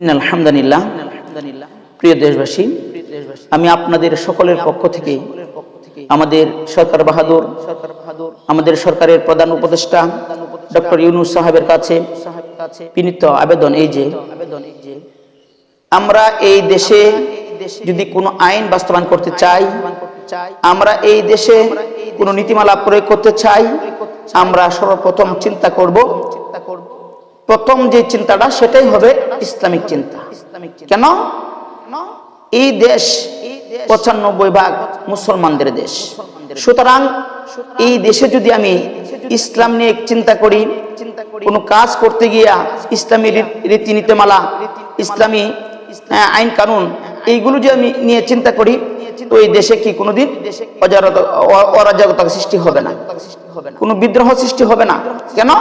আলহামদুলিল্লাহ। প্রিয় দেশবাসী, আমি আপনাদের সকলের পক্ষ থেকে আমাদের সরকার বাহাদুর, আমাদের সরকারের প্রধান উপদেষ্টা ডক্টর ইউনূস সাহেবের কাছে বিনীত আবেদন এই যে আমরা এই দেশে যদি কোনো আইন বাস্তবায়ন করতে চাই, আমরা এই দেশে কোনো নীতিমালা প্রয়োগ করতে চাই, আমরা সর্বপ্রথম চিন্তা করব, প্রথম যে চিন্তাটা সেটাই হবে ইসলামিক চিন্তা। কেন? এই দেশ ৯৫% মুসলমানদের দেশ। সুতরাং এই দেশে যদি আমি ইসলাম নিয়ে চিন্তা করি, কোনো কাজ করতে গিয়া ইসলামী রীতিনীতিমালা, ইসলামী আইন কানুন এইগুলো যে আমি নিয়ে চিন্তা করি, তো এই দেশে কি কোনোদিন অরাজকতা সৃষ্টি হবে না, কোনো বিদ্রোহ সৃষ্টি হবে না। কেন?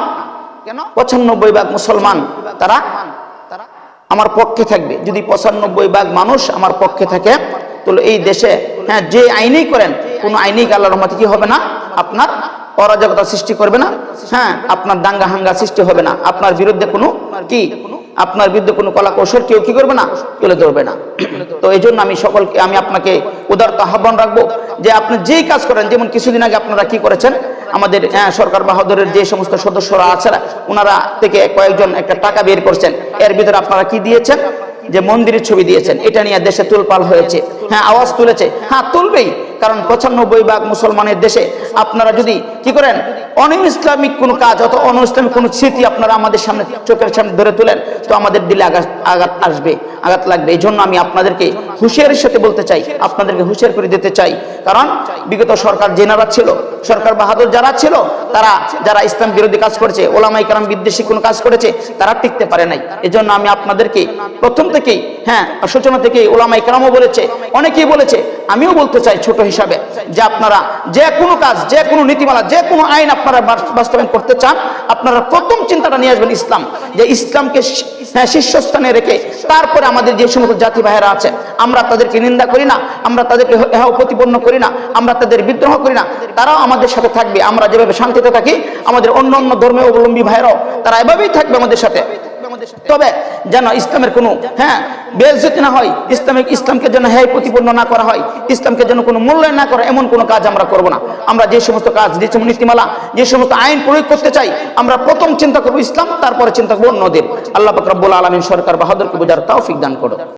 ৯৫% মুসলমান তারা আমার পক্ষে থাকবে। যদি ৯৫% মানুষ আমার পক্ষে থাকে, তাহলে এই দেশে যে আইনেই করেন, কোনো আইনেই আল্লাহর রহমতে কি হবে না, আপনার অরাজকতা সৃষ্টি করবে না, আপনার দাঙ্গা হাঙ্গা সৃষ্টি হবে না, আপনার বিরুদ্ধে কোনো আপনার বিরুদ্ধে কোনো কলা কৌশল কেউ কি করবে না, তুলে ধরবে না। তো এই জন্য আমি আপনাকে উদারতা আহ্বান রাখবো যে আপনি যেই কাজ করেন, যেমন কিছুদিন আগে আপনারা কি করেছেন, আমাদের সরকার বাহাদুরের যে সমস্ত সদস্যরা আছে ওনারা থেকে কয়েকজন একটা টাকা বের করছেন, এর ভিতরে আপনারা কি দিয়েছেন, যে মন্দিরের ছবি দিয়েছেন। এটা নিয়ে দেশে তুলপাল হয়েছে, আওয়াজ তুলেছে, তুলবেই, কারণ ৯৫% মুসলমানের দেশে আপনারা যদি কি করেন, ইসলামিক কোন কাজ অথবা ইসলামিক কোন স্মৃতি আপনারা আমাদের সামনে, চোখের সামনে ধরে তুলেন, তো আমাদের দিলে আঘাত আসবে, আঘাত লাগবে। এই জন্য আমি আপনাদেরকে হুঁশিয়ারির সাথে বলতে চাই, আপনাদেরকে হুঁশিয়ার করে দিতে চাই, কারণ বিগত সরকার যেনারা ছিল, সরকার বাহাদুর যারা ছিল, তারা যারা ইসলাম বিরোধী কাজ করেছে, ওলামায়ে কেরাম বিদ্বেষী কোন কাজ করেছে, তারা টিকতে পারে নাই। এই জন্য আমি আপনাদেরকে প্রথম থেকেই সূচনা থেকেই ওলামায়ে কেরামও বলেছে, অনেকেই বলেছে, আমিও বলতে চাই ছোট হিসাবে, যে আপনারা যে কোনো কাজ, যে কোনো নীতিমালা, যে কোনো আইন আপনারা বাস্তবায়ন করতে চান, আপনারা প্রথম চিন্তাটা নিয়ে আসবেন ইসলাম, যে ইসলামকে শীর্ষস্থানে রেখে তারপরে আমাদের যে সমস্ত জাতি ভাইয়েরা আছে, আমরা তাদেরকে নিন্দা করি না, আমরা তাদেরকে প্রতিপন্ন করি না, আমরা তাদের বিদ্রোহ করি না, তারাও আমাদের সাথে থাকবে। আমরা যেভাবে শান্তিতে থাকি, আমাদের অন্য অন্য ধর্মের অবলম্বী ভাইরাও তারা এভাবেই থাকবে আমাদের সাথে। তবে যেন ইসলামের কোনো বেইজ্জতি না হয়, ইসলামকে যেন প্রতিপন্ন না করা হয়, ইসলামকে যেন কোনো মূল্যায়ন না করে, এমন কোনো কাজ আমরা করব না। আমরা যে সমস্ত কাজ, যে সমস্ত নীতিমালা, যে সমস্ত আইন প্রয়োগ করতে চাই, আমরা প্রথম চিন্তা করবো ইসলাম, তারপরে চিন্তা করবো অন্যদের। আল্লাহ পাক রব্বুল আলামিন সরকার বাহাদুরকে বোঝার তৌফিক দান করো।